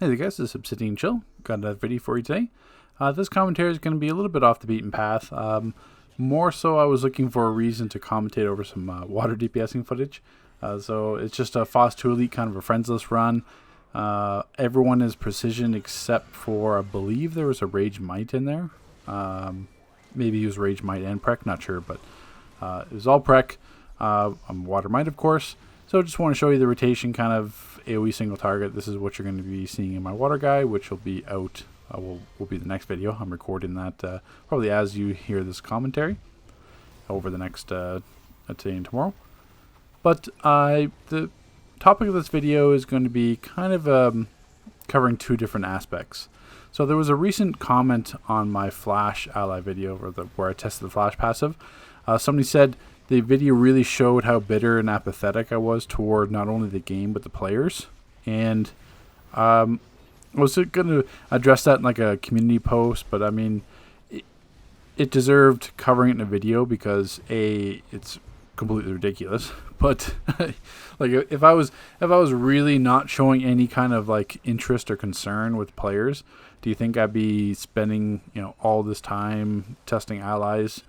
Hey there guys, this is Obsidian Chill. Got another video for you today. This commentary is going to be a little bit off the beaten path. More so I was looking for a reason to commentate over some water DPSing footage. So it's just a FOSS 2 Elite kind of a friends list run. Everyone is precision except for, I believe there was a Rage Might in there. Maybe he was Rage Might and Prec, not sure, but it was all Prec. I'm Water Might, of course. So I just want to show you the rotation kind of AoE single target. This is what you're going to be seeing in my water guide, which will be out, will be the next video. I'm recording that probably as you hear this commentary over the next today and tomorrow. But the topic of this video is going to be kind of covering two different aspects. So there was a recent comment on my Flash ally video where I tested the Flash passive. Somebody said the video really showed how bitter and apathetic I was toward not only the game but the players. And I was going to address that in like a community post, but I mean, it deserved covering it in a video because it's completely ridiculous. But like if I was really not showing any kind of like interest or concern with players, do you think I'd be spending all this time testing allies?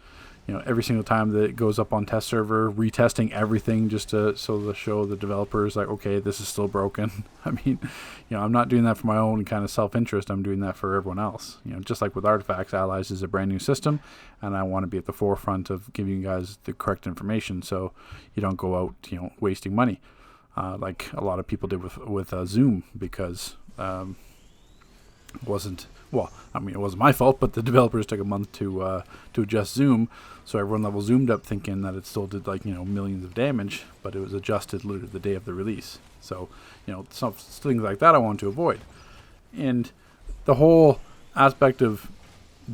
Every single time that it goes up on test server, retesting everything just to show the developers like, okay, this is still broken. I mean, I'm not doing that for my own kind of self-interest. I'm doing that for everyone else. Just like with artifacts, allies is a brand new system, and I want to be at the forefront of giving you guys the correct information, so you don't go out, wasting money, like a lot of people did with Zoom, because it wasn't my fault, but the developers took a month to adjust Zoom, so everyone level zoomed up thinking that it still did like millions of damage, but it was adjusted literally the day of the release. So some things like that I want to avoid. And the whole aspect of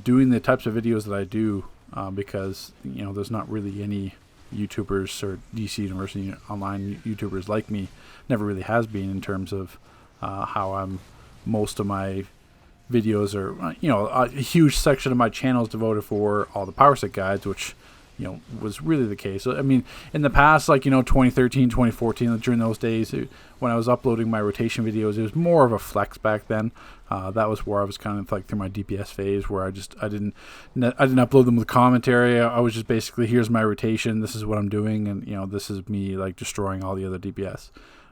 doing the types of videos that I do, because there's not really any YouTubers or DC University online YouTubers like me, never really has been, in terms of how most of my videos are, a huge section of my channel is devoted for all the power set guides, which was really the case. I mean, in the past, like 2013, 2014, during those days, when I was uploading my rotation videos, it was more of a flex back then. That was where I was kind of like through my DPS phase, where I didn't upload them with commentary. I was just basically, here's my rotation, this is what I'm doing, and this is me like destroying all the other DPS.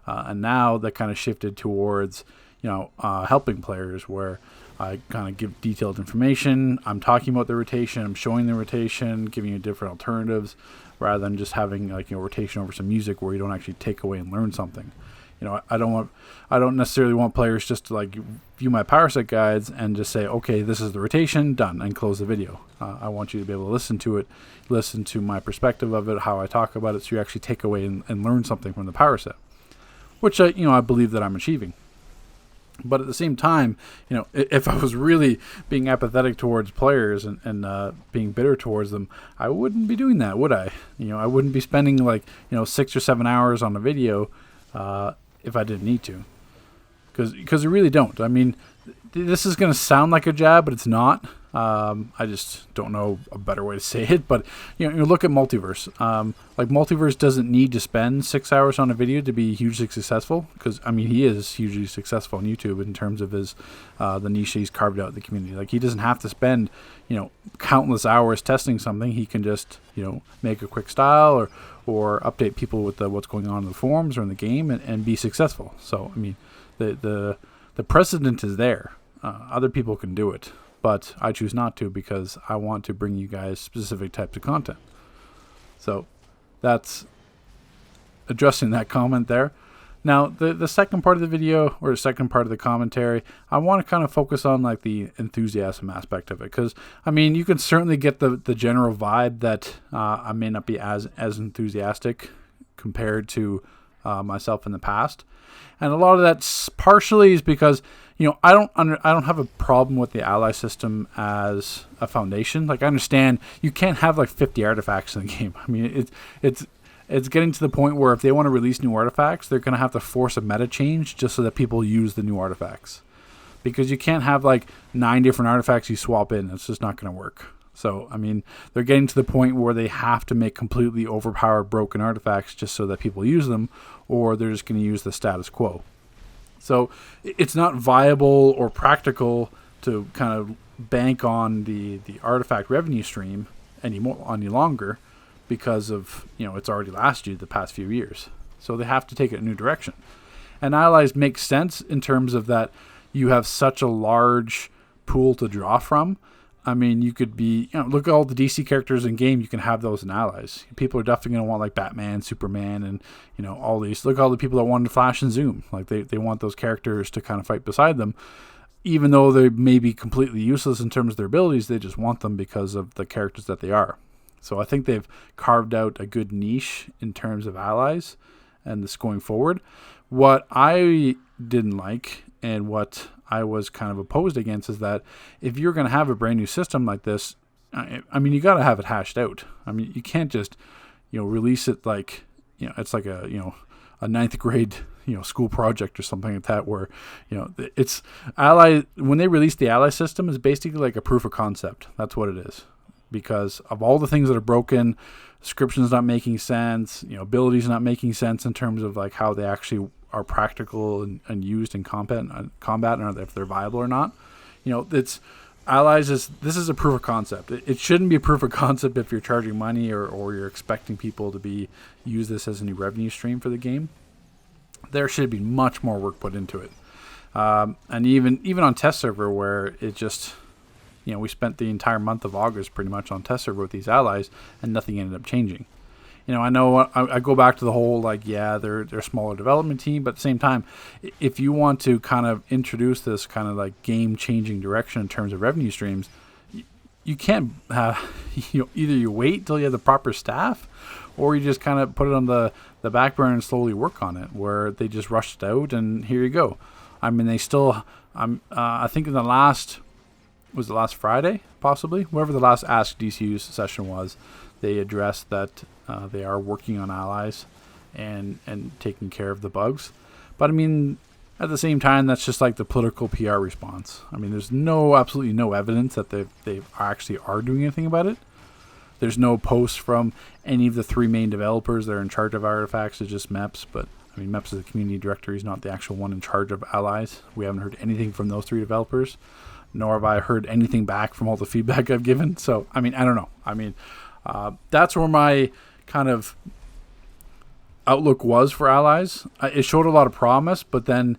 And now that kind of shifted towards helping players, where I kind of give detailed information. I'm talking about the rotation, I'm showing the rotation, giving you different alternatives, rather than just having like rotation over some music where you don't actually take away and learn something. I don't necessarily want players just to like view my power set guides and just say, okay, this is the rotation, done, and close the video. I want you to be able to listen to it, listen to my perspective of it, how I talk about it, so you actually take away and learn something from the power set, which I believe that I'm achieving. But at the same time, if I was really being apathetic towards players and being bitter towards them, I wouldn't be doing that, would I? I wouldn't be spending like 6 or 7 hours on a video if I didn't need to, because I really don't. I mean, this is going to sound like a jab, but it's not. I just don't know a better way to say it, but you look at Multiverse. Like Multiverse doesn't need to spend 6 hours on a video to be hugely successful, because I mean he is hugely successful on YouTube in terms of his the niche he's carved out in the community. Like he doesn't have to spend countless hours testing something. He can just make a quick style or update people with what's going on in the forums or in the game and be successful. So I mean the precedent is there. Other people can do it, but I choose not to because I want to bring you guys specific types of content. So that's addressing that comment there. Now, the second part of the video, or the second part of the commentary, I want to kind of focus on like the enthusiasm aspect of it, because I mean, you can certainly get the general vibe that I may not be as enthusiastic compared to myself in the past, and a lot of that partially is because I don't have a problem with the ally system as a foundation. Like I understand you can't have like 50 artifacts in the game. I mean it's getting to the point where if they want to release new artifacts, they're going to have to force a meta change just so that people use the new artifacts, because you can't have like 9 different artifacts you swap in. It's just not going to work. So, I mean, they're getting to the point where they have to make completely overpowered broken artifacts just so that people use them, or they're just going to use the status quo. So it's not viable or practical to kind of bank on the artifact revenue stream any longer, because of, it's already lasted you the past few years. So they have to take it a new direction. And allies make sense in terms of that you have such a large pool to draw from. I mean, you could be, look at all the DC characters in game, you can have those in allies. People are definitely going to want like Batman, Superman, and, all these. Look at all the people that want to flash and zoom. Like they want those characters to kind of fight beside them. Even though they may be completely useless in terms of their abilities, they just want them because of the characters that they are. So I think they've carved out a good niche in terms of allies and this going forward. What I didn't like and what I was kind of opposed against is that if you're going to have a brand new system like this, I mean, you got to have it hashed out. I mean, you can't just, release it like, it's like a ninth grade, school project or something like that, where, it's ally. When they release the ally system, is basically like a proof of concept. That's what it is, because of all the things that are broken, description's not making sense, abilities not making sense in terms of like how they actually are practical and used in combat, and if they're viable or not. It's allies this is a proof of concept. It shouldn't be a proof of concept if you're charging money or you're expecting people to use this as a new revenue stream for the game. There should be much more work put into it. And even on test server, where it just, we spent the entire month of August pretty much on test server with these allies, and nothing ended up changing. I know I go back to the whole, like, they're a smaller development team, but at the same time, if you want to kind of introduce this kind of like game-changing direction in terms of revenue streams, you can't have, either you wait till you have the proper staff, or you just kind of put it on the back burner and slowly work on it, where they just rushed it out and here you go. I mean, they still, I think in last Friday, possibly, whoever the last Ask DCU session was, they addressed that they are working on allies and taking care of the bugs. But I mean, at the same time, that's just like the political PR response. I mean, there's absolutely no evidence that they actually are doing anything about it. There's no posts from any of the three main developers that are in charge of artifacts. It's just MEPS, but I mean, MEPS is the community director. He's not the actual one in charge of allies. We haven't heard anything from those three developers, nor have I heard anything back from all the feedback I've given. So, I mean, I don't know. I mean, that's where my kind of outlook was for allies. It showed a lot of promise, but then,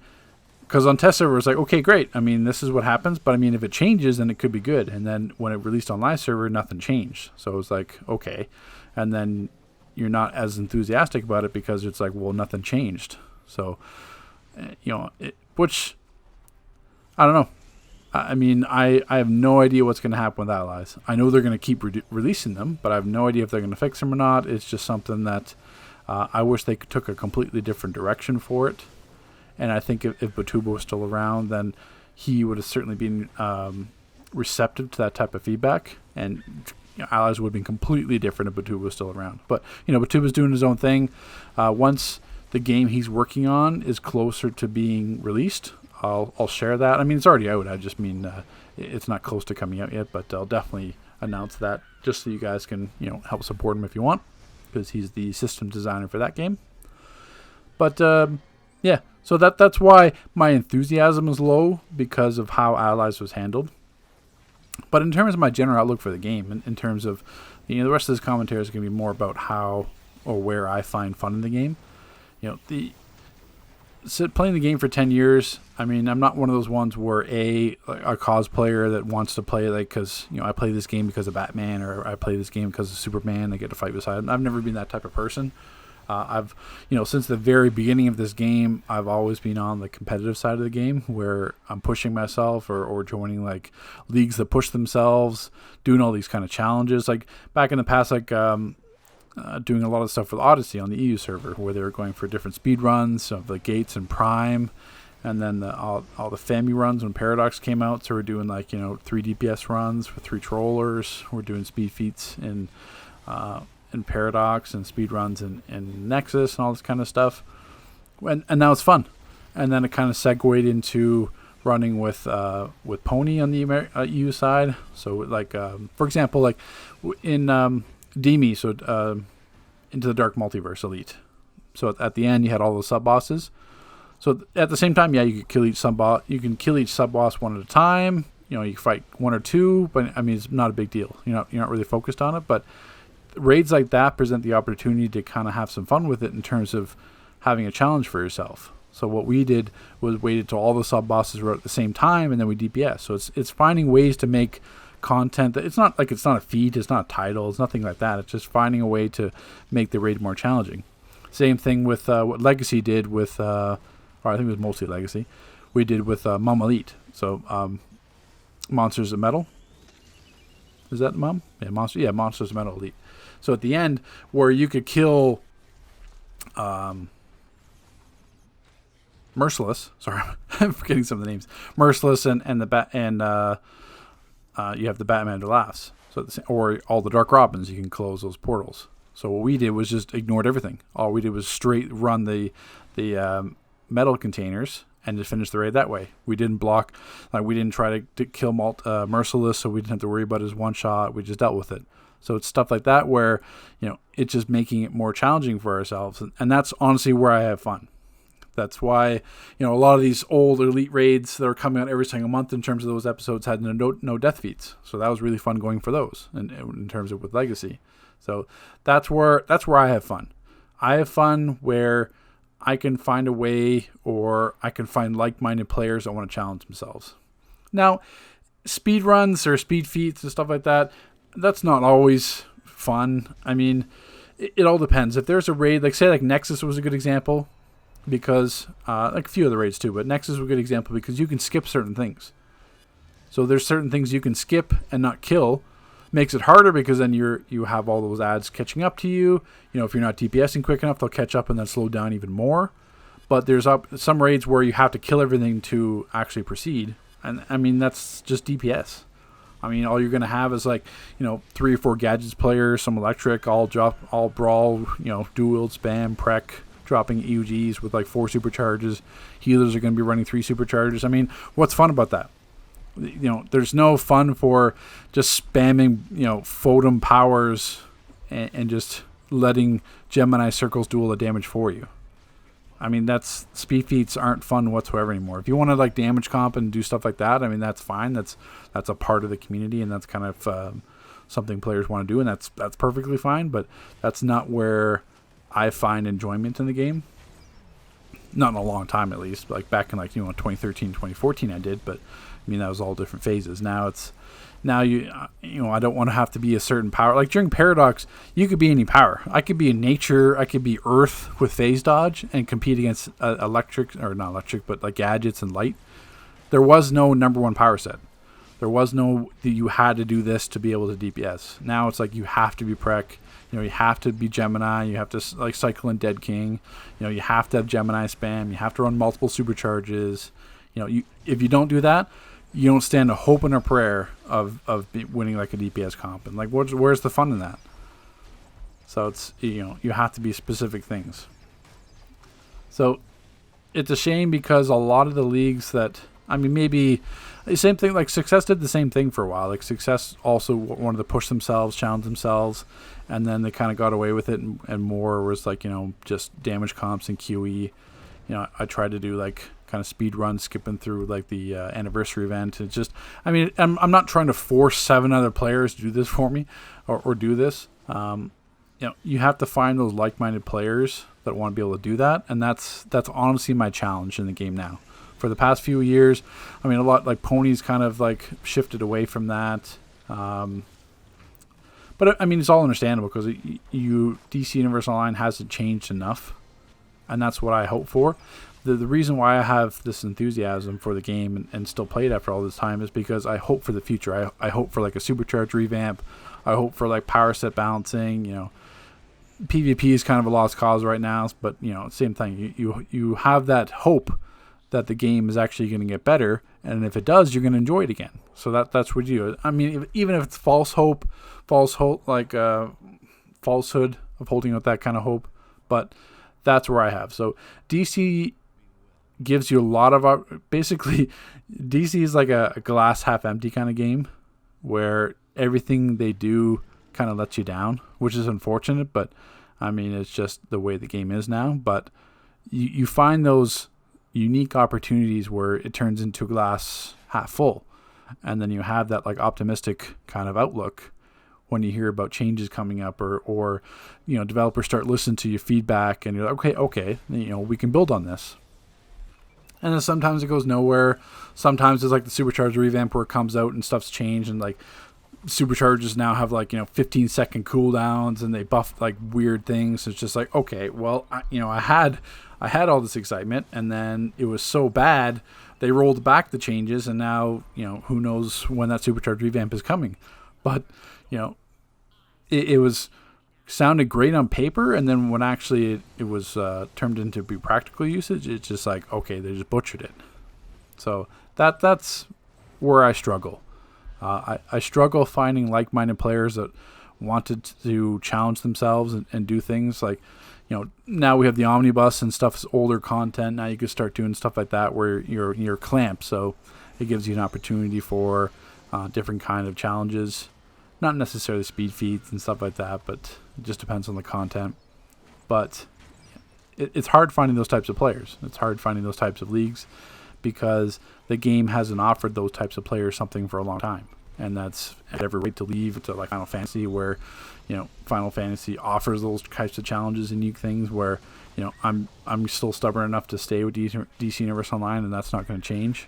because on test server, it was like, okay, great. I mean, this is what happens, but I mean, if it changes, then it could be good. And then when it released on live server, nothing changed. So it was like, okay. And then you're not as enthusiastic about it because it's like, well, nothing changed. So, which, I don't know. I mean, I have no idea what's going to happen with allies. I know they're going to keep releasing them, but I have no idea if they're going to fix them or not. It's just something that I wish they took a completely different direction for it. And I think if Batuba was still around, then he would have certainly been receptive to that type of feedback. And allies would have been completely different if Batuba was still around. But, Batuba's doing his own thing. Once the game he's working on is closer to being released, I'll share that. I mean, it's already out. I just mean it's not close to coming out yet, but I'll definitely announce that just so you guys can, help support him if you want, because he's the system designer for that game. But yeah, so that's why my enthusiasm is low, because of how Allies was handled. But in terms of my general outlook for the game, in terms of, the rest of this commentary is going to be more about how or where I find fun in the game. Playing the game for 10 years, I mean, I'm not one of those ones where a cosplayer that wants to play because, I play this game because of Batman, or I play this game because of Superman, I get to fight beside him. I've never been that type of person. I've, since the very beginning of this game, I've always been on the competitive side of the game, where I'm pushing myself or joining like leagues that push themselves, doing all these kind of challenges. Like back in the past, doing a lot of stuff with Odyssey on the EU server, where they were going for different speed runs of the Gates and Prime, and then all the Femi runs when Paradox came out. So we're doing 3 DPS runs with 3 trollers. We're doing speed feats in Paradox, and speed runs in Nexus, and all this kind of stuff. And now it's fun. And then it kind of segued into running with Pony on the EU side. So for example, in DME, so Into the Dark Multiverse Elite. So at the end, you had all those sub-bosses. So at the same time, yeah, you can kill each sub boss. You can kill each sub boss one at a time. You know, you fight one or two, but I mean, it's not a big deal. You're not really focused on it. But raids like that present the opportunity to kind of have some fun with it in terms of having a challenge for yourself. So what we did was waited till all the sub bosses were at the same time, and then we DPS. So it's finding ways to make content that it's not a feat, it's not a title, it's nothing like that. It's just finding a way to make the raid more challenging. Same thing with what Legacy did with, or I think it was mostly Legacy. We did with Mum Elite. So Monsters of Metal. Is that Mum? Yeah, Monsters of Metal Elite. So at the end, where you could kill Merciless. Sorry, I'm forgetting some of the names. Merciless and you have the Batman to last. So or all the Dark Robins, you can close those portals. So what we did was just ignored everything. All we did was straight run the metal containers and just finish the raid that way. We didn't block, like we didn't try to kill Merciless, so we didn't have to worry about his one shot. We just dealt with it. So it's stuff like that where, you know, it's just making it more challenging for ourselves, and that's honestly where I have fun. That's why, you know, a lot of these old Elite raids that are coming out every single month in terms of those episodes had no death feats. So that was really fun going for those in terms of with Legacy. So that's where I have fun. I have fun where I can find a way, or I can find like-minded players that want to challenge themselves. Now, speed runs or speed feats and stuff like that, that's not always fun. I mean, it all depends. If there's a raid, like say like Nexus was a good example, because like a few other raids too, but Nexus was a good example because you can skip certain things. So there's certain things you can skip and not kill. Makes it harder because then you have all those ads catching up to you. You know, if you're not DPSing quick enough, they'll catch up and then slow down even more. But there's some raids where you have to kill everything to actually proceed. And I mean, that's just DPS. I mean, all you're going to have is like, you know, 3 or 4 gadgets players, some electric, all brawl, you know, dual spam, prec, dropping EUGs with like 4 supercharges. Healers are going to be running 3 supercharges. I mean, what's fun about that? You know, there's no fun for just spamming, you know, Photon powers and just letting Gemini circles do all the damage for you. I mean, that's speed feats aren't fun whatsoever anymore. If you want to like damage comp and do stuff like that, I mean, that's fine. That's a part of the community, and that's kind of something players want to do, and that's perfectly fine. But that's not where I find enjoyment in the game. Not in a long time, at least. Like back in 2013, 2014, I did, but I mean that was all different phases. Now I don't want to have to be a certain power. Like during Paradox, you could be any power. I could be in nature. I could be Earth with phase dodge and compete against electric, or not electric, but like gadgets and light. There was no number one power set. There was no that you had to do this to be able to DPS. Now it's like you have to be Prec. You know, you have to be Gemini. You have to like cycle in Dead King. You know, you have to have Gemini spam. You have to run multiple supercharges. You know, if you don't do that, you don't stand a hope and a prayer of winning like a DPS comp. And like, where's the fun in that? So it's, you know, you have to be specific things. So it's a shame because a lot of the leagues that, I mean, maybe the same thing, like Success did the same thing for a while. Like Success also wanted to push themselves, challenge themselves, and then they kind of got away with it, and more was like, you know, just damage comps and QE. You know, I tried to do like kind of speed run, skipping through like the anniversary event. It's just, I mean, I'm not trying to force 7 other players to do this for me or do this. You know, you have to find those like-minded players that want to be able to do that, and that's honestly my challenge in the game now. For the past few years, I mean, a lot like Pony's kind of like shifted away from that. But I mean, it's all understandable because DC Universe Online hasn't changed enough, and that's what I hope for. The reason why I have this enthusiasm for the game and still play it after all this time is because I hope for the future. I hope for like a supercharged revamp. I hope for like power set balancing. You know, PvP is kind of a lost cause right now, but you know, same thing. You have that hope that the game is actually going to get better, and if it does, you're going to enjoy it again. So that's what you do. I mean, even if it's false hope, like falsehood of holding out that kind of hope, but that's where I have. So DC gives you a lot of, basically, DC is like a glass half empty kind of game where everything they do kind of lets you down, which is unfortunate, but I mean, it's just the way the game is now. But you find those unique opportunities where it turns into a glass half full, and then you have that like optimistic kind of outlook when you hear about changes coming up, or developers start listening to your feedback, and you're like, okay, we can build on this. And then sometimes it goes nowhere. Sometimes it's like the supercharger revamp where it comes out and stuff's changed, and like superchargers now have like 15-second cooldowns, and they buff like weird things. It's just like, okay, well, I had all this excitement, and then it was so bad they rolled back the changes, and now who knows when that supercharged revamp is coming. But it was sounded great on paper, and then when actually it was turned into be practical usage, it's just like, okay, they just butchered it. So that's where I struggle. I struggle finding like-minded players that wanted to challenge themselves and do things like, now we have the omnibus and stuff's older content. Now you can start doing stuff like that where you're clamped, so it gives you an opportunity for different kind of challenges. Not necessarily speed feats and stuff like that, but it just depends on the content. But it's hard finding those types of players. It's hard finding those types of leagues because the game hasn't offered those types of players something for a long time. And that's every way to leave to like Final Fantasy, where Final Fantasy offers those types of challenges and unique things where I'm still stubborn enough to stay with DC Universe Online, and that's not going to change.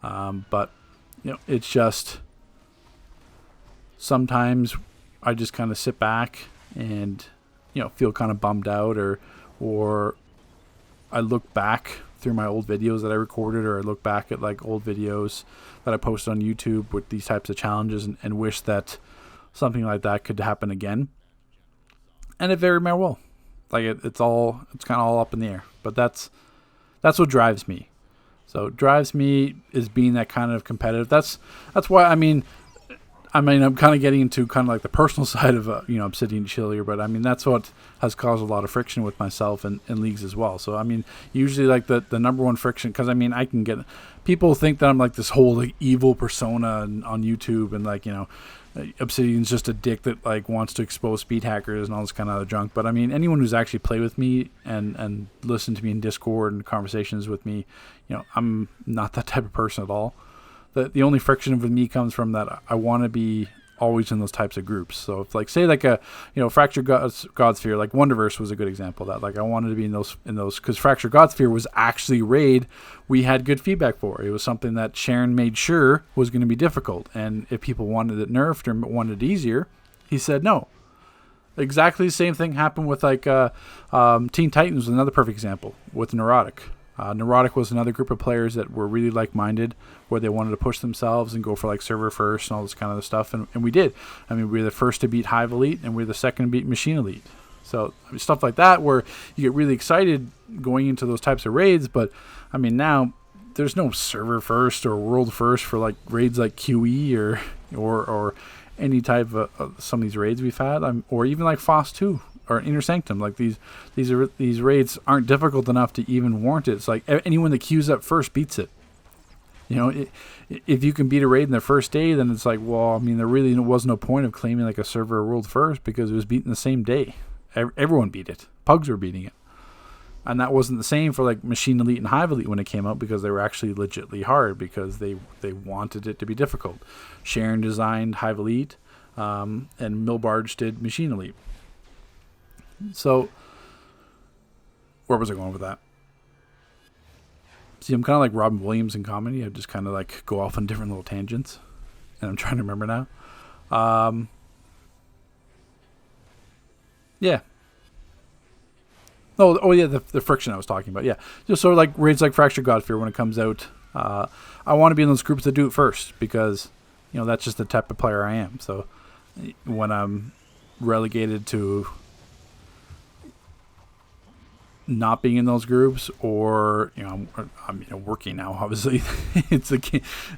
But it's just sometimes I just kind of sit back and feel kind of bummed out, or I look back through my old videos that I recorded, or I look back at like old videos that I posted on YouTube with these types of challenges, and wish that something like that could happen again. And it very may well. Like it's kind of all up in the air. But that's what drives me. So drives me is being that kind of competitive. That's why I'm kind of getting into kind of like the personal side of Obsidian Chiller, but that's what has caused a lot of friction with myself in leagues as well. So usually like the number one friction, because I can get people think that I'm like this whole like evil persona on YouTube, and like Obsidian's just a dick that like wants to expose speed hackers and all this kind of other junk. But anyone who's actually played with me and listened to me in Discord and conversations with me, I'm not that type of person at all. The only friction with me comes from that I want to be always in those types of groups. So if like say like a Fractured Godsphere, like Wonderverse was a good example of that. Like I wanted to be in those because Fractured Godsphere was actually a raid we had good feedback for. It was something that Sharon made sure was going to be difficult, and if people wanted it nerfed or wanted it easier, he said no. Exactly the same thing happened with like Teen Titans was another perfect example with Neurotic. Neurotic was another group of players that were really like-minded, where they wanted to push themselves and go for like server first and all this kind of stuff, and we did. We were the first to beat Hive Elite, and we were the second to beat Machine Elite. So stuff like that where you get really excited going into those types of raids. But now there's no server first or world first for like raids like QE or any type of some of these raids we've had, or even like FOSS 2 or Inner Sanctum. Like these raids aren't difficult enough to even warrant it. It's like anyone that queues up first beats it. If you can beat a raid in the first day, then it's like, well, there really was no point of claiming like a server or world first, because it was beaten the same day. Everyone beat it. Pugs were beating it. And that wasn't the same for like Machine Elite and Hive Elite when it came out, because they were actually legitly hard, because they wanted it to be difficult. Sharon designed Hive Elite, and Milbarge did Machine Elite. So, where was I going with that? See, I'm kind of like Robin Williams in comedy. I just kind of like go off on different little tangents, and I'm trying to remember now. Yeah. Oh yeah, the friction I was talking about. Yeah, just sort of like raids like Fractured Godsphere when it comes out. I want to be in those groups that do it first, because that's just the type of player I am. So when I'm relegated to not being in those groups, or I'm working now, obviously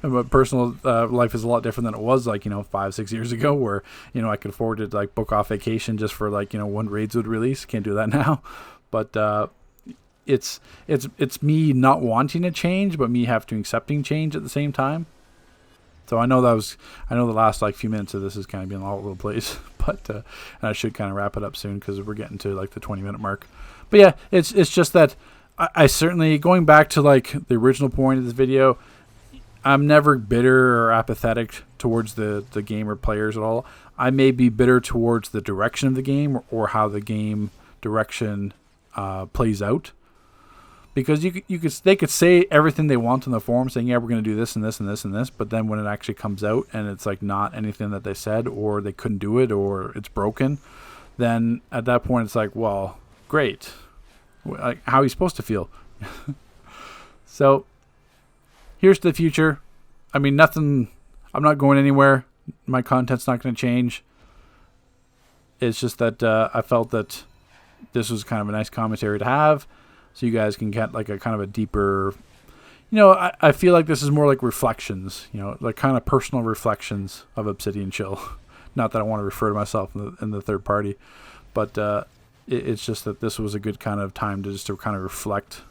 my personal life is a lot different than it was like 5-6 years ago, where I could afford to like book off vacation just for like when raids would release. Can't do that now. But it's me not wanting to change, but me having to accepting change at the same time. So I know the last like few minutes of this is kind of being all over the place, but and I should kind of wrap it up soon, because we're getting to like the 20-minute mark. But yeah, it's just that I certainly, going back to like the original point of this video, I'm never bitter or apathetic towards the game or players at all. I may be bitter towards the direction of the game or how the game direction plays out. Because they could say everything they want on the forum, saying, yeah, we're going to do this and this and this and this, but then when it actually comes out and it's like not anything that they said, or they couldn't do it, or it's broken, then at that point it's like, well, great. Like, how are you supposed to feel? So here's to the future. I mean, nothing. I'm not going anywhere. My content's not going to change. It's just that I felt that this was kind of a nice commentary to have, so you guys can get like a kind of a deeper. I feel like this is more like reflections. Like kind of personal reflections of Obsidian Chill. Not that I want to refer to myself in the third party, but it's just that this was a good kind of time to kind of reflect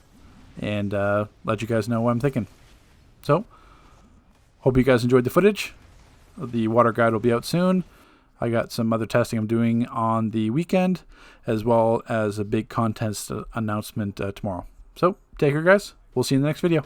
and let you guys know what I'm thinking. So, hope you guys enjoyed the footage. The water guide will be out soon. I got some other testing I'm doing on the weekend, as well as a big contest announcement tomorrow. So, take care, guys. We'll see you in the next video.